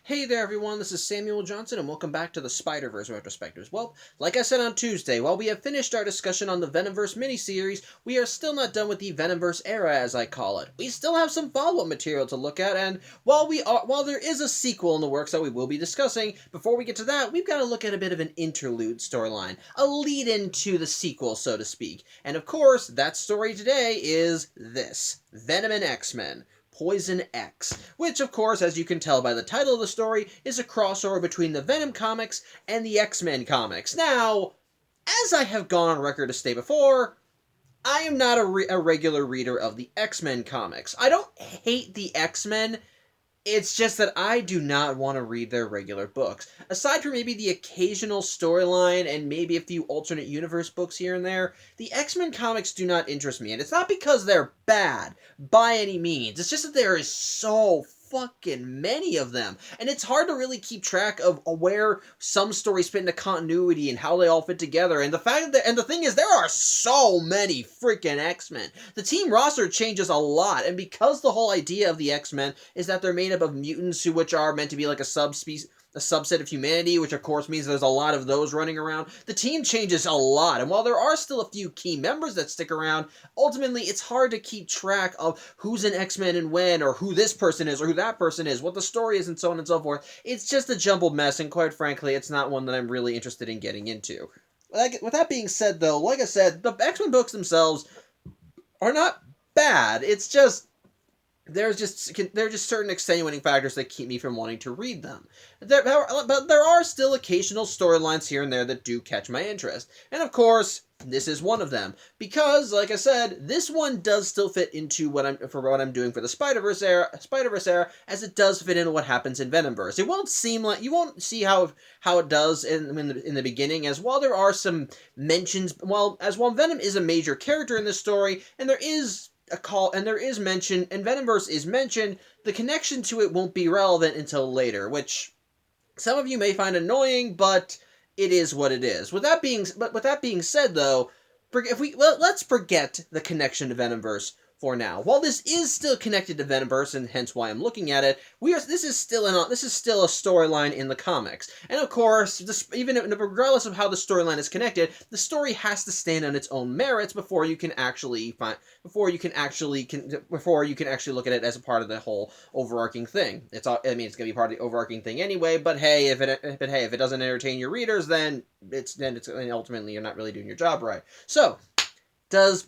Hey there everyone, this is Samuel Johnson and welcome back to the Spider-Verse Retrospectives. Well, like I said on Tuesday, while we have finished our discussion on the Venomverse miniseries, we are still not done with the Venomverse era as I call it. We still have some follow-up material to look at, and while there is a sequel in the works that we will be discussing, before we get to that, we've got to look at a bit of an interlude storyline, a lead-in to the sequel, so to speak. And of course, that story today is this, Venom and X-Men. Poison X, which of course, as you can tell by the title of the story, is a crossover between the Venom comics and the X-Men comics. Now, as I have gone on record to state before, I am not a regular reader of the X-Men comics. I don't hate the X-Men, it's just that I do not want to read their regular books. Aside from maybe the occasional storyline and maybe a few alternate universe books here and there, the X-Men comics do not interest me. And it's not because they're bad, by any means. It's just that there is so fucking many of them. And it's hard to really keep track of where some stories fit into continuity and how they all fit together. And the thing is, there are so many freaking X-Men. The team roster changes a lot. And because the whole idea of the X-Men is that they're made up of mutants which are meant to be like a subset of humanity, which of course means there's a lot of those running around. The team changes a lot, and while there are still a few key members that stick around, ultimately it's hard to keep track of who's an X-Men and when, or who this person is, or who that person is, what the story is, and so on and so forth. It's just a jumbled mess, and quite frankly, it's not one that I'm really interested in getting into. With that being said, though, like I said, the X-Men books themselves are not bad. It's just there are just certain extenuating factors that keep me from wanting to read them. But there are still occasional storylines here and there that do catch my interest. And of course, this is one of them. Because, like I said, this one does still fit into what I'm doing for the Spider-Verse era, as it does fit into what happens in Venomverse. It won't seem like you won't see how it does in the beginning, as while there are some mentions, while Venom is a major character in this story, and there is mention, and Venomverse is mentioned, the connection to it won't be relevant until later, which some of you may find annoying, but it is what it is. With that being said, though, let's forget the connection to Venomverse for now. While this is still connected to Venomverse, and hence why I'm looking at it, this is still a storyline in the comics. And of course, regardless of how the storyline is connected, the story has to stand on its own merits before you can actually look at it as a part of the whole overarching thing. It's going to be part of the overarching thing anyway. But hey, if it doesn't entertain your readers, then ultimately you're not really doing your job right. So, is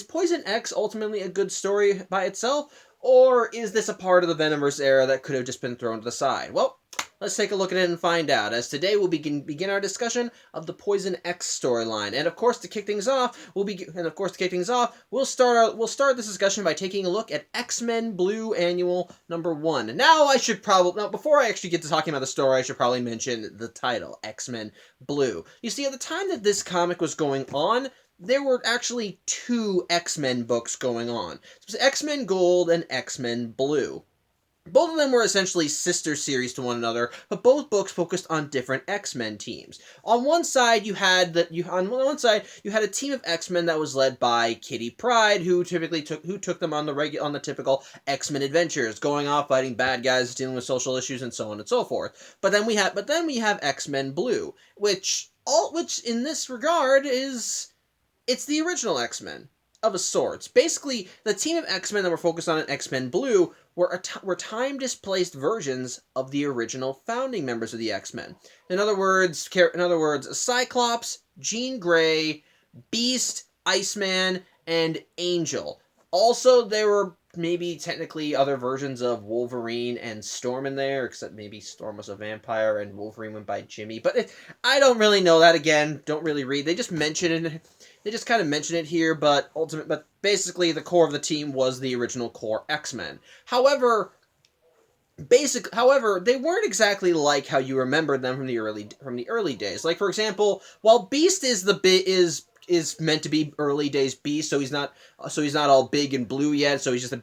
Poison X ultimately a good story by itself, or is this a part of the Venomverse era that could have just been thrown to the side? Well, let's take a look at it and find out, as today we'll begin our discussion of the Poison X storyline. And of course, to kick things off, we'll start this discussion by taking a look at X-Men Blue Annual number 1. Now, before I actually get to talking about the story, I should probably mention the title, X-Men Blue. You see, at the time that this comic was going on, there were actually 2 X-Men books going on. It was X-Men Gold and X-Men Blue. Both of them were essentially sister series to one another, but both books focused on different X-Men teams. On one side, you had a team of X-Men that was led by Kitty Pryde, who took them on the typical X-Men adventures, going off fighting bad guys, dealing with social issues, and so on and so forth. But then we have X-Men Blue, which in this regard it's the original X-Men, of a sorts. Basically, the team of X-Men that were focused on in X-Men Blue were time-displaced versions of the original founding members of the X-Men. In other words, Cyclops, Jean Grey, Beast, Iceman, and Angel. Also, there were maybe technically other versions of Wolverine and Storm in there, except maybe Storm was a vampire and Wolverine went by Jimmy. But I don't really know that. Again, don't really read. They just kind of mention it here, but basically the core of the team was the original core X-Men. However, they weren't exactly like how you remember them from the early days. Like, for example, while Beast is meant to be early days Beast, so he's not all big and blue yet, so he's just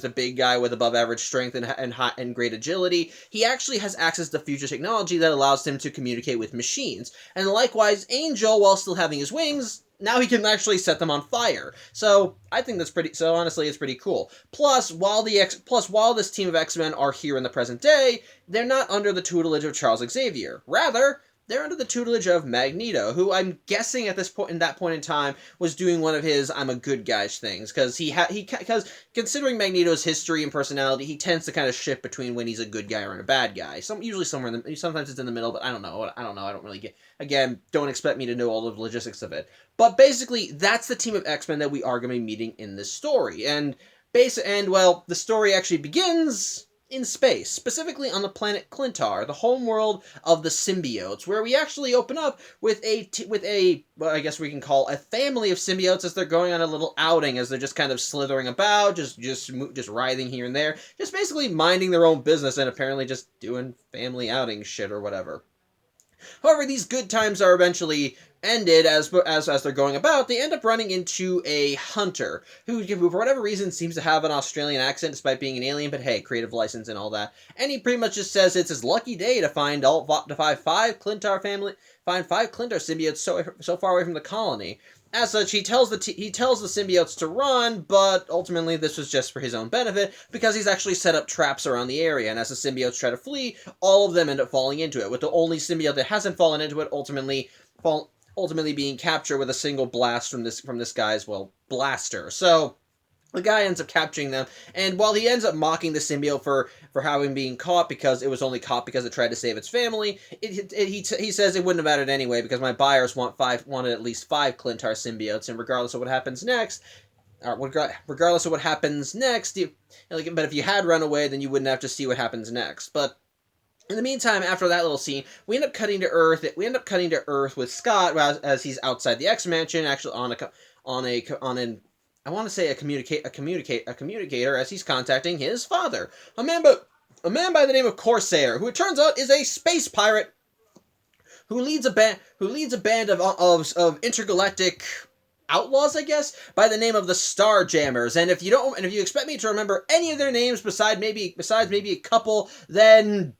a big guy with above average strength and great agility. He actually has access to future technology that allows him to communicate with machines. And likewise, Angel, while still having his wings, now he can actually set them on fire. So I think that's pretty. So honestly, it's pretty cool. Plus, while this team of X-Men are here in the present day, they're not under the tutelage of Charles Xavier. Rather, they're under the tutelage of Magneto, who I'm guessing at this point, in that point in time, was doing one of his "I'm a good guys" things, because considering Magneto's history and personality, he tends to kind of shift between when he's a good guy or a bad guy. Usually somewhere in the, sometimes it's in the middle, but I don't know. I don't really get. Again, don't expect me to know all the logistics of it. But basically, that's the team of X-Men that we are going to be meeting in this story, well, the story actually begins in space, specifically on the planet Clintar, the homeworld of the symbiotes, where we actually open up with well, I guess we can call a family of symbiotes as they're going on a little outing, as they're just kind of slithering about, just writhing here and there, just basically minding their own business and apparently just doing family outing shit or whatever. However, these good times are eventually ended as they're going about. They end up running into a hunter who, for whatever reason, seems to have an Australian accent despite being an alien. But hey, creative license and all that. And he pretty much just says it's his lucky day to find five Clintar symbiotes so far away from the colony. As such, he tells the symbiotes to run, but ultimately this was just for his own benefit, because he's actually set up traps around the area, and as the symbiotes try to flee, all of them end up falling into it, with the only symbiote that hasn't fallen into it ultimately being captured with a single blast from this guy's, well, blaster. So the guy ends up capturing them, and while he ends up mocking the symbiote for having been caught because it was only caught because it tried to save its family, he says it wouldn't have mattered anyway because my buyers wanted at least 5 Clintar symbiotes, and regardless of what happens next, but if you had run away, then you wouldn't have to see what happens next. But in the meantime, after that little scene, we end up cutting to Earth. We end up cutting to Earth with Scott as he's outside the X Mansion, actually on an I want to say a communicator as he's contacting his father, a man by the name of Corsair, who it turns out is a space pirate who leads a band of intergalactic outlaws, I guess, by the name of the Starjammers. And if you expect me to remember any of their names besides maybe a couple, then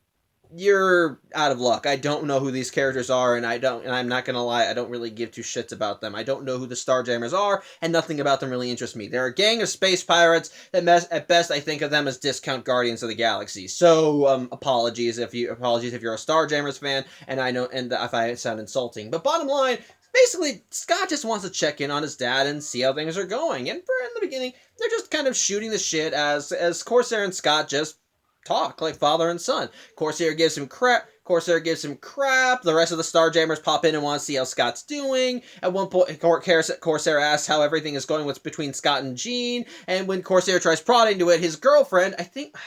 you're out of luck. I don't know who these characters are, and I'm not gonna lie, I don't really give two shits about them. I don't know who the Starjammers are, and nothing about them really interests me. They're a gang of space pirates that at best I think of them as discount Guardians of the Galaxy. So apologies if you're a Starjammers fan, and if I sound insulting. But bottom line, basically, Scott just wants to check in on his in and see how things are going. And in the beginning, they're just kind of shooting the shit as Corsair and Scott just talk like father and son. Corsair gives him crap. The rest of the Starjammers pop in and want to see how Scott's doing. At one point, Corsair asks how everything is going between Scott and Jean. And when Corsair tries prodding to it, his girlfriend,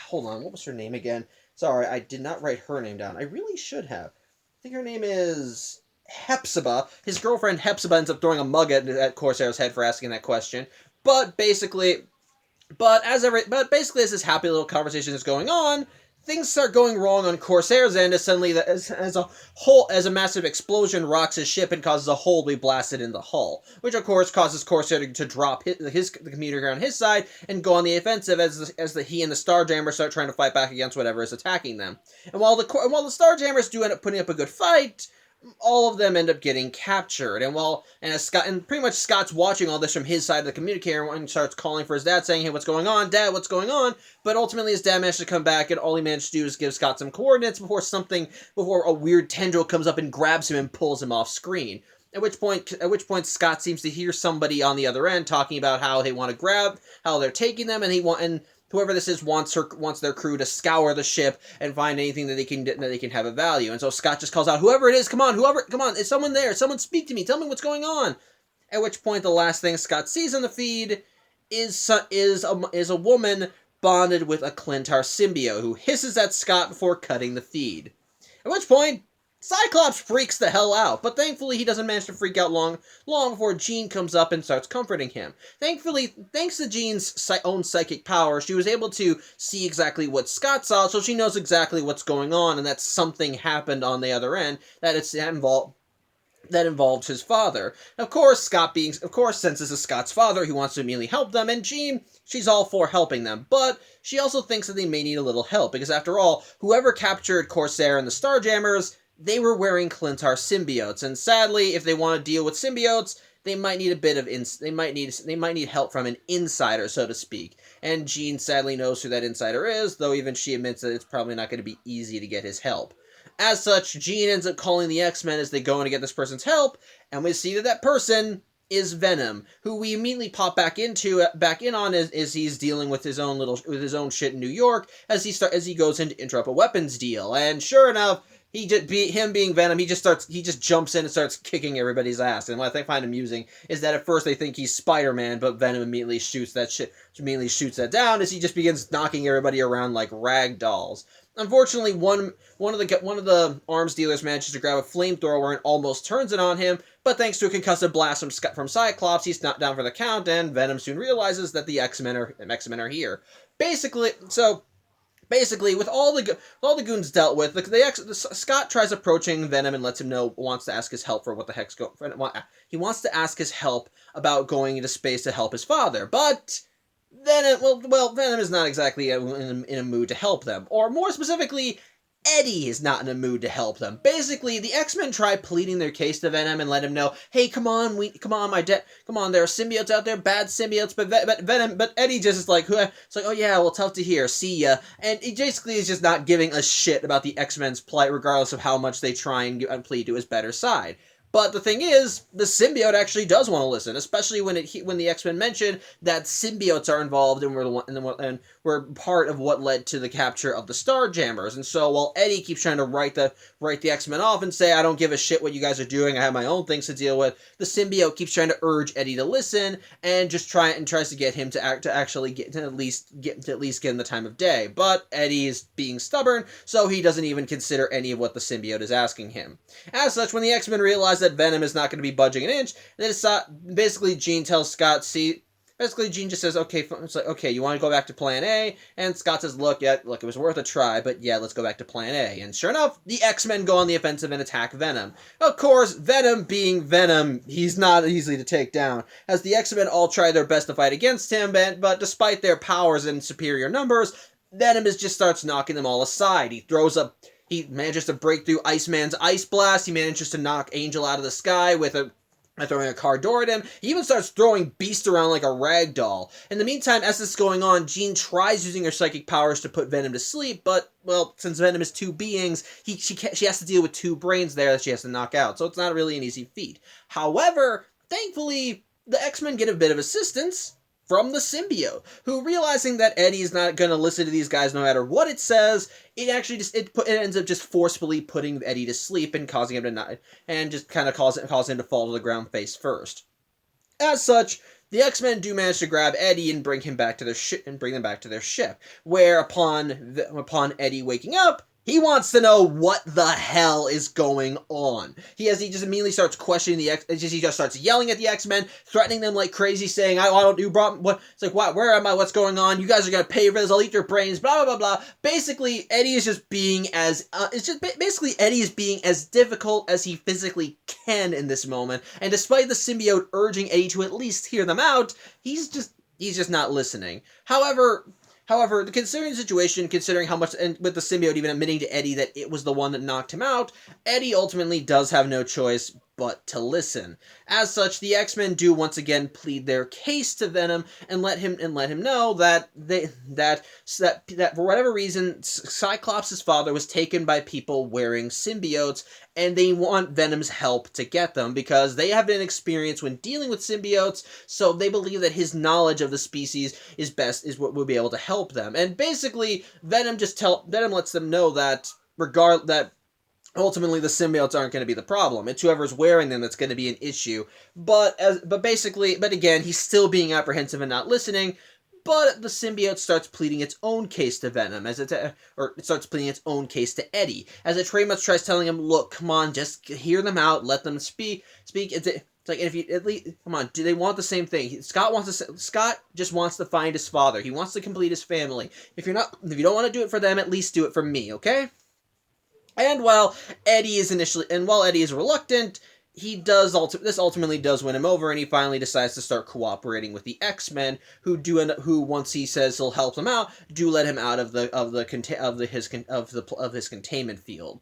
hold on, what was her name again? Sorry, I did not write her name down. I really should have. I think her name is Hepzibah. His girlfriend Hepzibah ends up throwing a mug at Corsair's head for asking that question. But basically, as this happy little conversation is going on, things start going wrong on Corsair's end as suddenly as a massive explosion rocks his ship and causes a hole to be blasted in the hull, which of course causes Corsair to drop the communicator on his side and go on the offensive as he and the Starjammers start trying to fight back against whatever is attacking them. And while the Starjammers do end up putting up a good fight, all of them end up getting captured. And pretty much Scott's watching all this from his side of the communicator and starts calling for his dad, saying, "Hey, what's going on, Dad? What's going on?" But ultimately, his dad managed to come back, and all he managed to do is give Scott some coordinates before a weird tendril comes up and grabs him and pulls him off screen. At which point, Scott seems to hear somebody on the other end talking about how they want to grab, how they're taking them, and whoever this is wants their crew to scour the ship and find anything that they can have of value. And so Scott just calls out, "Whoever it is, come on, is someone there? Someone speak to me. Tell me what's going on." At which point, the last thing Scott sees on the feed is a woman bonded with a Clintar symbiote who hisses at Scott before cutting the feed. At which point, Cyclops freaks the hell out, but thankfully he doesn't manage to freak out long before Jean comes up and starts comforting him. Thankfully, thanks to Jean's own psychic power, she was able to see exactly what Scott saw, so she knows exactly what's going on and that something happened on the other end that involved his father. Of course, since this is Scott's father, he wants to immediately help them, and Jean, she's all for helping them, but she also thinks that they may need a little help, because after all, whoever captured Corsair and the Starjammers, they were wearing Clintar symbiotes, and sadly, if they want to deal with symbiotes, they might need a bit of they might need help from an insider, so to speak. And Jean sadly knows who that insider is, though even she admits that it's probably not going to be easy to get his help. As such, Jean ends up calling the X-Men as they go in to get this person's help, and we see that that person is Venom, who we immediately pop back in on as he's dealing with his own shit in New York as he goes in to interrupt a weapons deal. And sure enough, him being Venom, he just jumps in and starts kicking everybody's ass. And what I find amusing is that at first they think he's Spider-Man, but Venom immediately shoots that down as he just begins knocking everybody around like rag dolls. Unfortunately, one of the arms dealers manages to grab a flamethrower and almost turns it on him, but thanks to a concussive blast from Cyclops, he's knocked down for the count, and Venom soon realizes that the X-Men are here. Basically, with all the goons dealt with, Scott tries approaching Venom and lets him know wants to ask his help for what the heck's going. He wants to ask his help about going into space to help his father, but Venom is not exactly in a mood to help them. Or more specifically, Eddie is not in a mood to help them. Basically, the X-Men try pleading their case to Venom and let him know, hey, come on, there are symbiotes out there, bad symbiotes, but Eddie just is like, it's like, oh yeah, well, tough to hear, see ya. And he basically is just not giving a shit about the X-Men's plight, regardless of how much they try and plead to his better side. But the thing is, the symbiote actually does want to listen, especially when the X-Men mention that symbiotes are involved and were part of what led to the capture of the Starjammers. And so while Eddie keeps trying to write the X-Men off and say, I don't give a shit what you guys are doing, I have my own things to deal with, the symbiote keeps trying to urge Eddie to listen and tries to get him to at least get him the time of day. But Eddie is being stubborn, so he doesn't even consider any of what the symbiote is asking him. As such, when the X-Men realize that Venom is not going to be budging an inch, basically Jean tells Scott, Jean just says, okay, it's like, okay, you want to go back to plan A? And Scott says, look, it was worth a try, but yeah, let's go back to plan A. And sure enough, the X-Men go on the offensive and attack Venom. Of course, Venom being Venom, he's not easily to take down, as the X-Men all try their best to fight against him, but despite their powers and superior numbers, Venom just starts knocking them all aside. He manages to break through Iceman's ice blast. He manages to knock Angel out of the sky by throwing a car door at him. He even starts throwing Beast around like a rag doll. In the meantime, as this is going on, Jean tries using her psychic powers to put Venom to sleep, but, well, since Venom is two beings, she has to deal with two brains there that she has to knock out, so it's not really an easy feat. However, thankfully, the X-Men get a bit of assistance from the symbiote, who, realizing that Eddie is not going to listen to these guys no matter what it says, it actually it ends up just forcefully putting Eddie to sleep and causing him to not, and just kind of cause him to fall to the ground face first. As such, the X-Men do manage to grab Eddie and bring them back to their ship, where upon Eddie waking up, he wants to know what the hell is going on. He just immediately starts questioning he just starts yelling at the X-Men, threatening them like crazy, saying, you brought, what, it's like, what, where am I, what's going on, you guys are gonna pay for this, I'll eat your brains, blah, blah, blah, blah. Basically, Eddie is just being Eddie is being as difficult as he physically can in this moment, and despite the symbiote urging Eddie to at least hear them out, he's just not listening. However, considering the situation, considering how much, and with the symbiote even admitting to Eddie that it was the one that knocked him out, Eddie ultimately does have no choice but to listen. As such, the X-Men do once again plead their case to Venom and let him know that for whatever reason, Cyclops' father was taken by people wearing symbiotes, and they want Venom's help to get them because they have an experience when dealing with symbiotes, so they believe that his knowledge of the species is what will be able to help them. And basically, Venom lets them know that ultimately the symbiotes aren't going to be the problem. It's whoever's wearing them that's going to be an issue. But again, he's still being apprehensive and not listening. But the symbiote starts pleading its own case to Venom, it starts pleading its own case to Eddie, as it pretty much tries telling him, look, come on, just hear them out, let them speak. It's like, if you at least, come on, do they want the same thing? Scott just wants to find his father. He wants to complete his family. If you don't want to do it for them, at least do it for me, okay? And while Eddie is reluctant, this ultimately does win him over, and he finally decides to start cooperating with the X-Men, who once he says he'll help them out, do let him out of his containment field.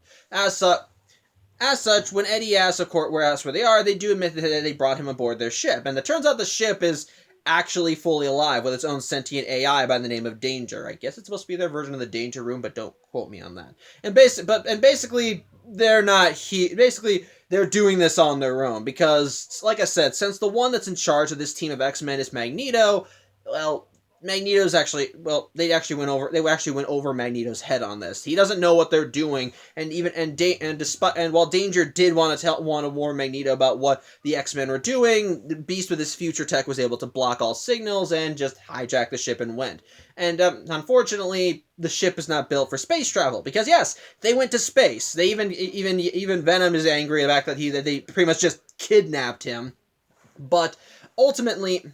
As such, when Eddie asks, of course, where they are, they do admit that they brought him aboard their ship, and it turns out the ship is actually fully alive with its own sentient AI by the name of Danger. I guess it's supposed to be their version of the Danger Room, but don't quote me on that. And basically, they're not basically they're doing this on their own because, like I said, since the one that's in charge of this team of X-Men is Magneto, well, Magneto's actually they actually went over Magneto's head on this. He doesn't know what they're doing, and while Danger did want to warn Magneto about what the X-Men were doing, the Beast with his future tech was able to block all signals and just hijack the ship and went. And unfortunately, the ship is not built for space travel because yes, they went to space. They even Venom is angry about that they pretty much just kidnapped him, but ultimately.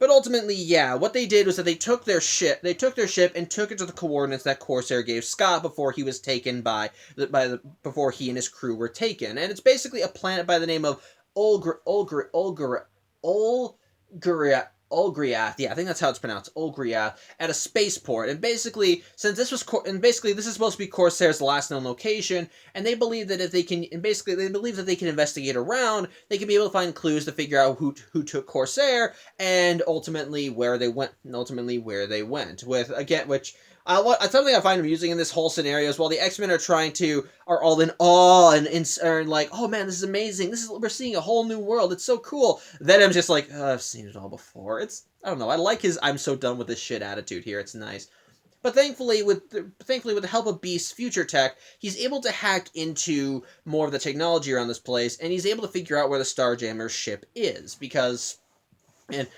But ultimately, yeah, what they did was that they took their ship and took it to the coordinates that Corsair gave Scott before he was taken before he and his crew were taken. And it's basically a planet by the name of Olgriath. Yeah, I think that's how it's pronounced. Olgriath at a spaceport. And basically, this is supposed to be Corsair's last known location, and they believe that they can investigate around, they can be able to find clues to figure out who took Corsair and ultimately where they went. With again, which something I find amusing in this whole scenario is while the X-Men are all in awe and like, oh man, this is amazing. We're seeing a whole new world. It's so cool. Venom's just like, oh, I've seen it all before. I don't know. I like his I'm so done with this shit attitude here. It's nice. But thankfully, with the help of Beast's future tech, he's able to hack into more of the technology around this place, and he's able to figure out where the Starjammer's ship is because. And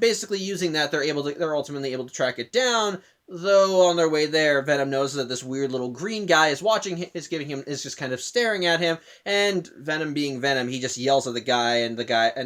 basically using that, they're ultimately able to track it down. Though on their way there, Venom knows that this weird little green guy is watching him, is just kind of staring at him, and Venom being Venom, he just yells at the guy, and the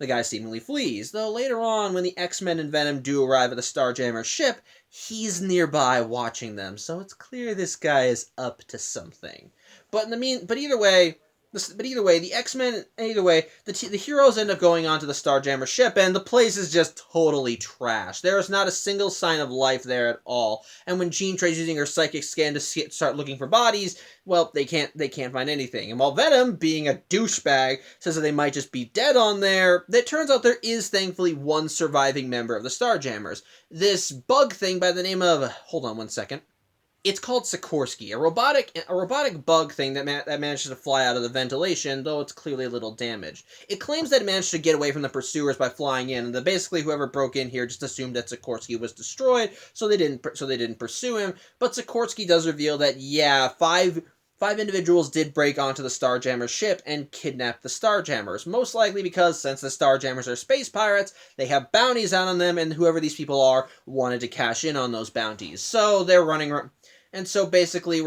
guy seemingly flees. Though later on, when the X-Men and Venom do arrive at the Starjammer's ship, he's nearby watching them, so it's clear this guy is up to something. But either way, the X-Men, the heroes end up going onto the Starjammer ship, and the place is just totally trash. There is not a single sign of life there at all. And when Jean tries using her psychic scan to start looking for bodies, well, they can't find anything. And while Venom, being a douchebag, says that they might just be dead on there, it turns out there is thankfully one surviving member of the Starjammers. This bug thing by the name of, hold on one second. It's called Sikorsky, a robotic bug thing that manages to fly out of the ventilation, though it's clearly a little damaged. It claims that it managed to get away from the pursuers by flying in, and that basically whoever broke in here just assumed that Sikorsky was destroyed, so they didn't pursue him. But Sikorsky does reveal that yeah, five individuals did break onto the Starjammer's ship and kidnap the Starjammers, most likely because since the Starjammers are space pirates, they have bounties out on them, and whoever these people are wanted to cash in on those bounties. So they're running around. And so basically,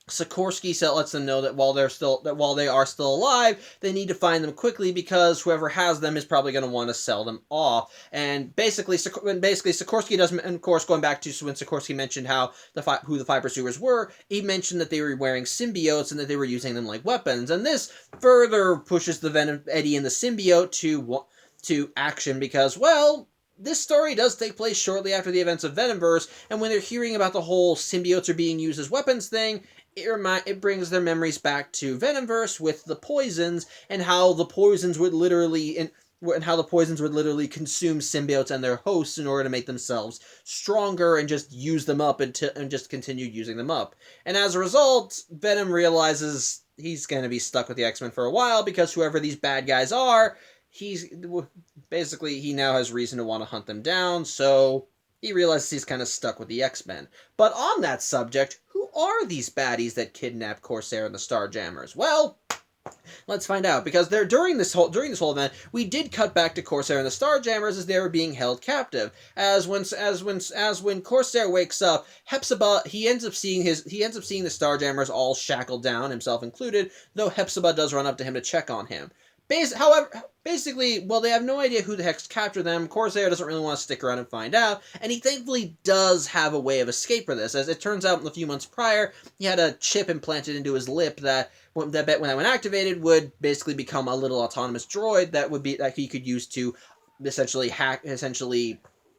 Sikorsky lets them know that while they are still alive, they need to find them quickly because whoever has them is probably going to want to sell them off. And basically, Sikorsky doesn't. And of course, going back to when Sikorsky mentioned who the five pursuers were, he mentioned that they were wearing symbiotes and that they were using them like weapons. And this further pushes the Venom Eddie and the symbiote to action because, well, this story does take place shortly after the events of Venomverse, and when they're hearing about the whole symbiotes are being used as weapons thing, it brings their memories back to Venomverse with the poisons, and how the poisons would literally consume symbiotes and their hosts in order to make themselves stronger and just use them up and just continue using them up. And as a result, Venom realizes he's going to be stuck with the X-Men for a while because whoever these bad guys are, he now has reason to want to hunt them down, so he realizes he's kind of stuck with the X-Men. But on that subject, who are these baddies that kidnap Corsair and the Starjammers? Well, let's find out, because during this whole event, we did cut back to Corsair and the Starjammers as they were being held captive. As when Corsair wakes up, Hepzibah, he ends up seeing the Starjammers all shackled down, himself included, though Hepzibah does run up to him to check on him. Basically, they have no idea who the heck's captured them. Corsair doesn't really want to stick around and find out, and he thankfully does have a way of escape for this. As it turns out, a few months prior, he had a chip implanted into his lip that when activated, would basically become a little autonomous droid that he could use to essentially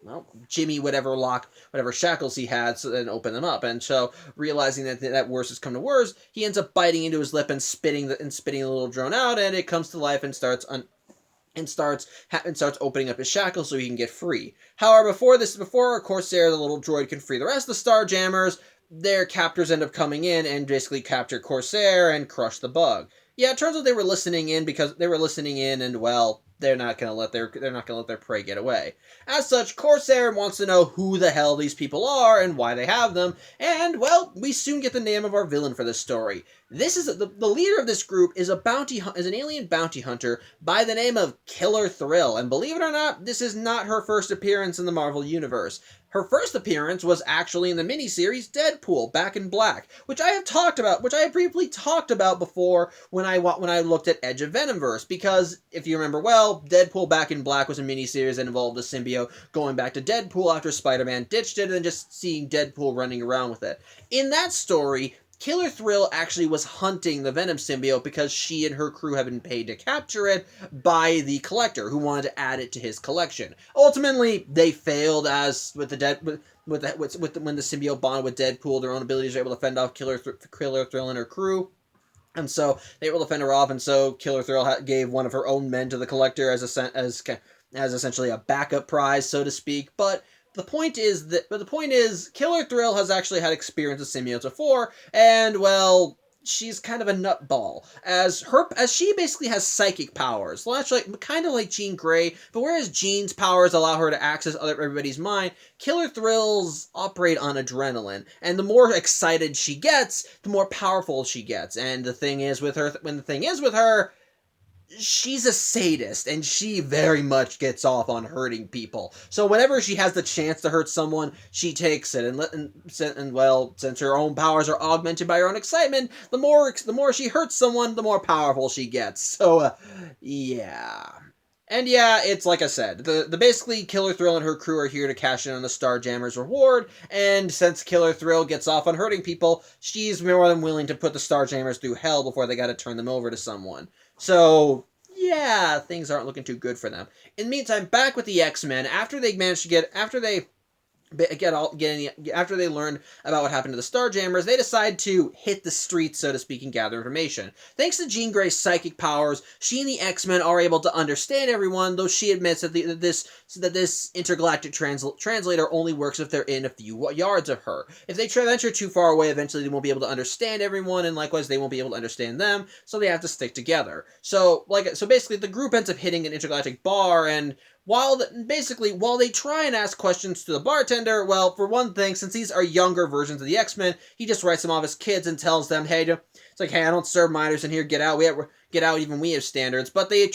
well, Jimmy whatever shackles he had, so then open them up. And so, realizing that worse has come to worse, he ends up biting into his lip and spitting the little drone out, and it comes to life and starts opening up his shackles so he can get free. However, before Corsair, the little droid, can free the rest of the Starjammers, their captors end up coming in and basically capture Corsair and crush the bug. Yeah, it turns out they were listening in, and well, they're not gonna let their prey get away. As such, Corsair wants to know who the hell these people are and why they have them, and well, we soon get the name of our villain for this story. This is the leader of this group is an alien bounty hunter by the name of Killer Thrill, and believe it or not, this is not her first appearance in the Marvel Universe. Her first appearance was actually in the miniseries Deadpool Back in Black, which I have briefly talked about before when I looked at Edge of Venomverse, because if you remember well, Deadpool Back in Black was a miniseries that involved a symbiote going back to Deadpool after Spider-Man ditched it and just seeing Deadpool running around with it. In that story, Killer Thrill actually was hunting the Venom symbiote because she and her crew had been paid to capture it by the Collector, who wanted to add it to his collection. Ultimately, they failed as when the symbiote bonded with Deadpool, their own abilities were able to fend off Killer Thrill and her crew. And so they were able to fend her off, and so Killer Thrill gave one of her own men to the Collector as essentially a backup prize, so to speak. But the point is, Killer Thrill has actually had experience with symbiotes before, and well, she's kind of a nutball, as she basically has psychic powers, actually kind of like Jean Grey. But whereas Jean's powers allow her to access everybody's mind, Killer Thrills operate on adrenaline, and the more excited she gets, the more powerful she gets. And the thing is with her, she's a sadist, and she very much gets off on hurting people. So whenever she has the chance to hurt someone, she takes it. And well, since her own powers are augmented by her own excitement, the more she hurts someone, the more powerful she gets. So, yeah. And yeah, it's like I said, the basically Killer Thrill and her crew are here to cash in on the Starjammer's reward, and since Killer Thrill gets off on hurting people, she's more than willing to put the Starjammers through hell before they gotta turn them over to someone. So, yeah, things aren't looking too good for them. In the meantime, back with the X-Men, after they after they learned about what happened to the Starjammers, they decide to hit the streets, so to speak, and gather information. Thanks to Jean Grey's psychic powers, she and the X-Men are able to understand everyone, though she admits that this intergalactic translator only works if they're in a few yards of her. If they venture too far away, eventually they won't be able to understand everyone, and likewise they won't be able to understand them, so they have to stick together. So basically the group ends up hitting an intergalactic bar, and while they try and ask questions to the bartender, well, for one thing, since these are younger versions of the X-Men, he just writes them off as kids and tells them, hey, it's like, hey, I don't serve minors in here, get out, even we have standards. But they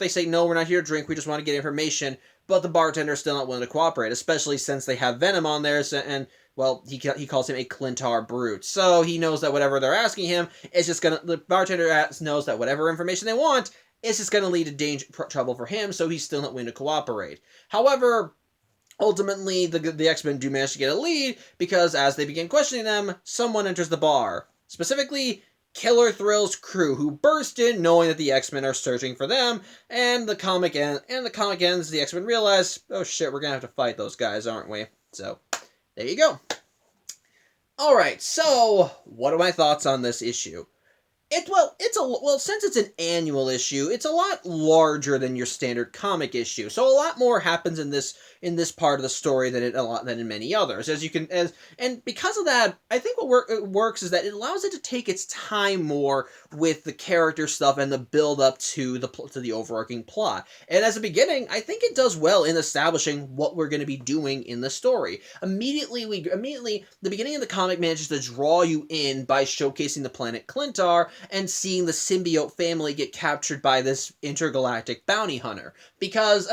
say, no, we're not here to drink, we just want to get information. But the bartender is still not willing to cooperate, especially since they have Venom on there, and well, he calls him a Clintar brute. So he knows that whatever they're asking him is just the bartender knows that whatever information they want, it's just going to lead to trouble for him, so he's still not willing to cooperate. However, ultimately, the X-Men do manage to get a lead, because as they begin questioning them, someone enters the bar. Specifically, Killer Thrill's crew, who burst in knowing that the X-Men are searching for them, and the comic ends, the X-Men realize, oh shit, we're going to have to fight those guys, aren't we? So, there you go. Alright, so, what are my thoughts on this issue? Since it's an annual issue, it's a lot larger than your standard comic issue. So a lot more happens in this part of the story than in many others. And because of that, I think what works is that it allows it to take its time more with the character stuff and the build up to the overarching plot. And as a beginning, I think it does well in establishing what we're going to be doing in the story. Immediately, the beginning of the comic manages to draw you in by showcasing the planet Clintar and seeing the symbiote family get captured by this intergalactic bounty hunter. Because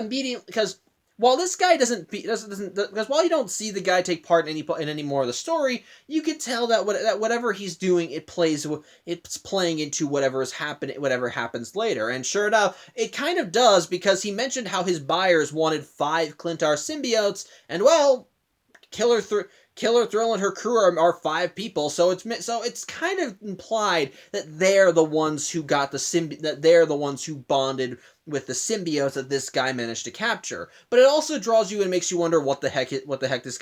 while this guy while you don't see the guy take part in any more of the story, you can tell that whatever he's doing, it's playing into whatever happens later. And sure enough, it kind of does, because he mentioned how his buyers wanted 5 Clintar symbiotes, and well, Killer Thrill and her crew are 5 people, so it's kind of implied that they're the ones who got that they're the ones who bonded with the symbiotes that this guy managed to capture. But it also draws you and makes you wonder who the heck this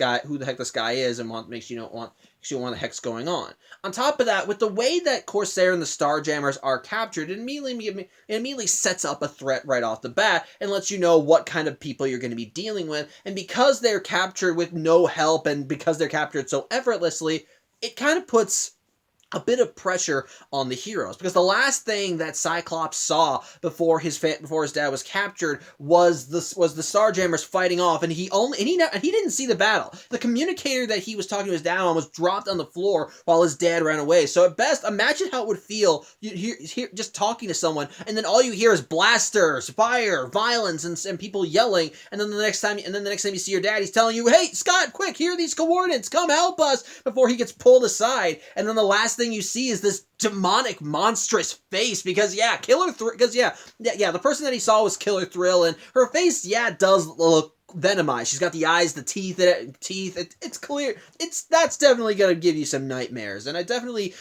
guy is, and makes you want the heck's going on. On top of that, with the way that Corsair and the Starjammers are captured, it immediately sets up a threat right off the bat and lets you know what kind of people you're going to be dealing with. And because they're captured with no help, and because they're captured so effortlessly, it kind of puts a bit of pressure on the heroes, because the last thing that Cyclops saw before his dad was captured was the Starjammers fighting off, and he didn't see the battle. The communicator that he was talking to his dad on was dropped on the floor while his dad ran away. So at best, imagine how it would feel you hear just talking to someone, and then all you hear is blasters, fire, violence, and people yelling. And then the next time you see your dad, he's telling you, "Hey, Scott, quick, here are these coordinates, come help us!" Before he gets pulled aside, and then the last thing you see is this demonic, monstrous face, because the person that he saw was Killer Thrill, and her face, does look venomized. She's got the eyes, the teeth. It's clear. That's definitely gonna give you some nightmares, and it definitely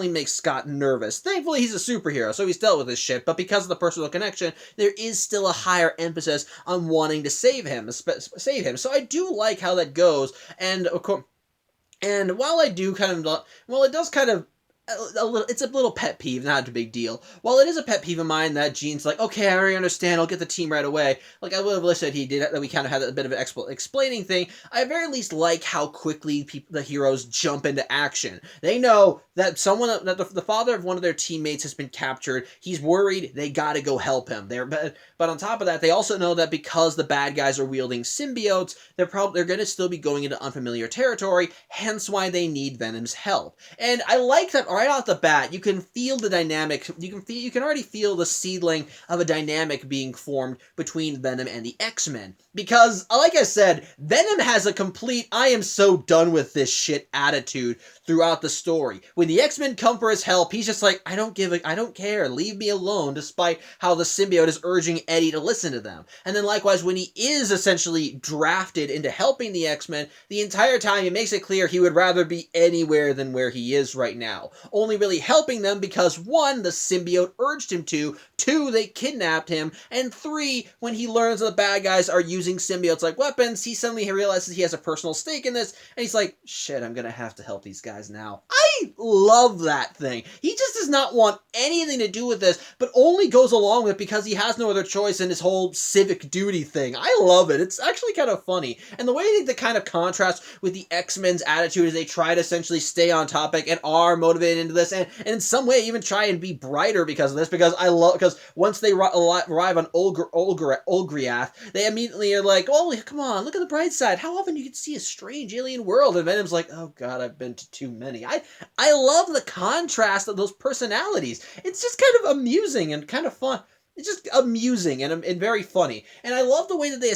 makes Scott nervous. Thankfully, he's a superhero, so he's dealt with this shit. But because of the personal connection, there is still a higher emphasis on wanting to save him. So I do like how that goes, and of course. And while it does kind of it's a little pet peeve, not a big deal. While it is a pet peeve of mine that Jean's like, okay, I already understand, I'll get the team right away. Like, I would have wished that he did, that we kind of had a bit of an explaining thing. I at very least like how quickly the heroes jump into action. They know that the father of one of their teammates has been captured. He's worried. They got to go help him. But on top of that, they also know that because the bad guys are wielding symbiotes, they're going to still be going into unfamiliar territory. Hence why they need Venom's help. And I like that right off the bat. You can feel the dynamic. You can already feel the seedling of a dynamic being formed between Venom and the X-Men. Because, like I said, Venom has a complete "I am so done with this shit" attitude throughout the story. When the X-Men come for his help, he's just like, I don't care, leave me alone, despite how the symbiote is urging Eddie to listen to them. And then likewise, when he is essentially drafted into helping the X-Men, the entire time he makes it clear he would rather be anywhere than where he is right now. Only really helping them because 1, the symbiote urged him to, 2, they kidnapped him, and 3, when he learns that the bad guys are using symbiotes like weapons, he suddenly realizes he has a personal stake in this, and he's like, shit, I'm gonna have to help these guys now. I love that thing. He just does not want anything to do with this, but only goes along with it because he has no other choice in his whole civic duty thing. I love it. It's actually kind of funny. And the way that kind of contrasts with the X-Men's attitude is they try to essentially stay on topic and are motivated into this, and in some way even try and be brighter because of this, because once they arrive on Olgriath, they immediately are like, oh, come on, look at the bright side. How often you can see a strange alien world? And Venom's like, oh god, I've been to too many. I love the contrast of those personalities. It's just kind of amusing and kind of fun. It's just amusing and very funny. And I love the way that they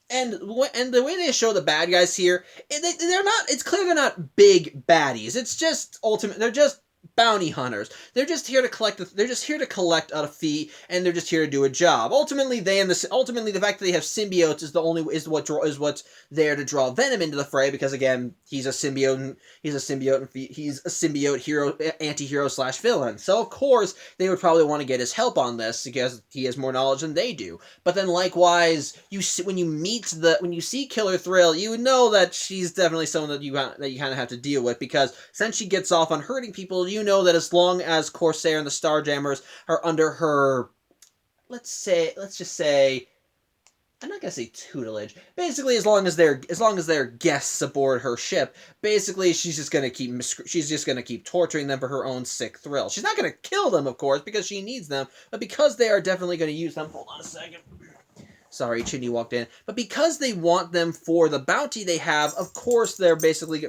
and the way they show the bad guys here, they're not. It's clear they're not big baddies. It's just they're just bounty hunters. They're just here to collect. They're just here to collect a fee, and they're just here to do a job. Ultimately, the fact that they have symbiotes is what's there to draw Venom into the fray, because again, he's a symbiote hero, anti-hero / villain. So of course they would probably want to get his help on this because he has more knowledge than they do. But then likewise, when you see Killer Thrill, you know that she's definitely someone that you kind of have to deal with, because since she gets off on hurting people, you know that as long as Corsair and the Starjammers are under her, let's just say, I'm not gonna say tutelage. Basically, as long as they're guests aboard her ship, basically she's just gonna keep torturing them for her own sick thrill. She's not gonna kill them, of course, because she needs them, but because they are definitely gonna use them. Hold on a second. Sorry, Chinny walked in. But because they want them for the bounty they have, of course they're basically.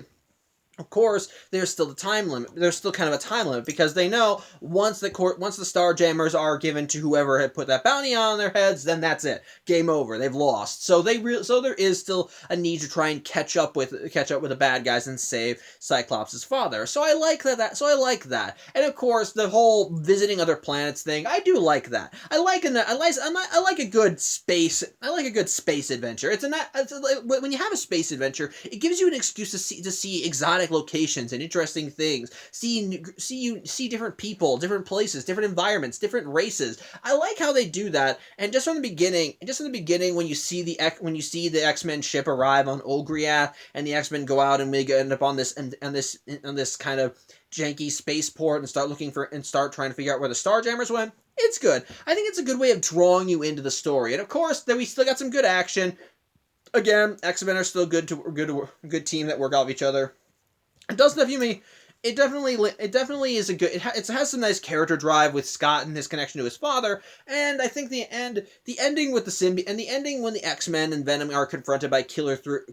Of course, there's still the time limit. There's still kind of a time limit because they know once the Starjammers are given to whoever had put that bounty on their heads, then that's it. Game over. They've lost. So there is still a need to try and catch up with the bad guys and save Cyclops' father. So I like that. And of course, the whole visiting other planets thing, I do like that. I like a good space adventure. When you have a space adventure, it gives you an excuse to see exotic exotic locations and interesting things. See different people, different places, different environments, different races. I like how they do that. And just from the beginning, when you see the X-Men ship arrive on Ogriath, and the X-Men go out and we end up on this kind of janky spaceport and start trying to figure out where the Starjammers went. It's good. I think it's a good way of drawing you into the story. And of course, then we still got some good action. Again, X-Men are still good team that work off each other. It definitely is a good. It has some nice character drive with Scott and his connection to his father. And I think the ending with the symbiote, and the ending when the X-Men and Venom are confronted by Killer Thrill.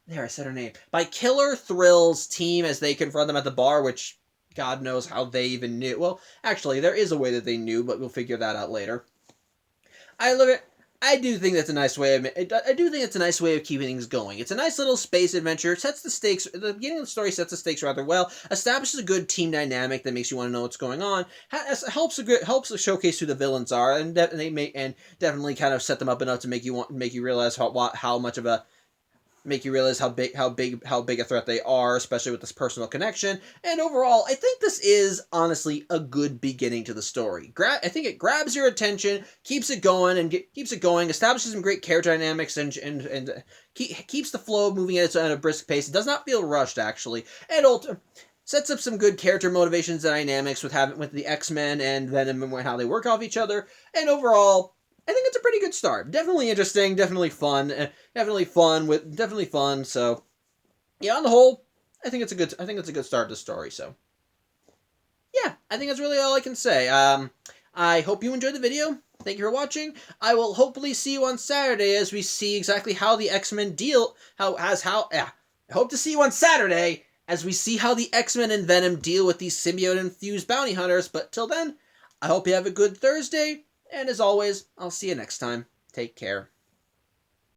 There, I said her name. By Killer Thrill's team as they confront them at the bar, which God knows how they even knew. Well, actually, there is a way that they knew, but we'll figure that out later. I love it. I do think that's a nice way of keeping things going. It's a nice little space adventure. It sets the stakes. The beginning of the story sets the stakes rather well. Establishes a good team dynamic that makes you want to know what's going on. Helps to showcase who the villains are, and definitely kind of set them up enough to make you realize how big a threat they are, especially with this personal connection. And overall, I think this is honestly a good beginning to the story. I think it grabs your attention, keeps it going, establishes some great character dynamics, and keeps the flow moving at a brisk pace. It does not feel rushed, actually, and sets up some good character motivations and dynamics with the X-Men and Venom and how they work off each other. And overall, I think it's a pretty good start. Definitely interesting, definitely fun. So, yeah, on the whole, I think it's a good start to the story. So, yeah, I think that's really all I can say. I hope you enjoyed the video. Thank you for watching. I will hopefully see you on Saturday as we see exactly how the X-Men deal. I hope to see you on Saturday as we see how the X-Men and Venom deal with these symbiote-infused bounty hunters. But till then, I hope you have a good Thursday. And as always, I'll see you next time. Take care.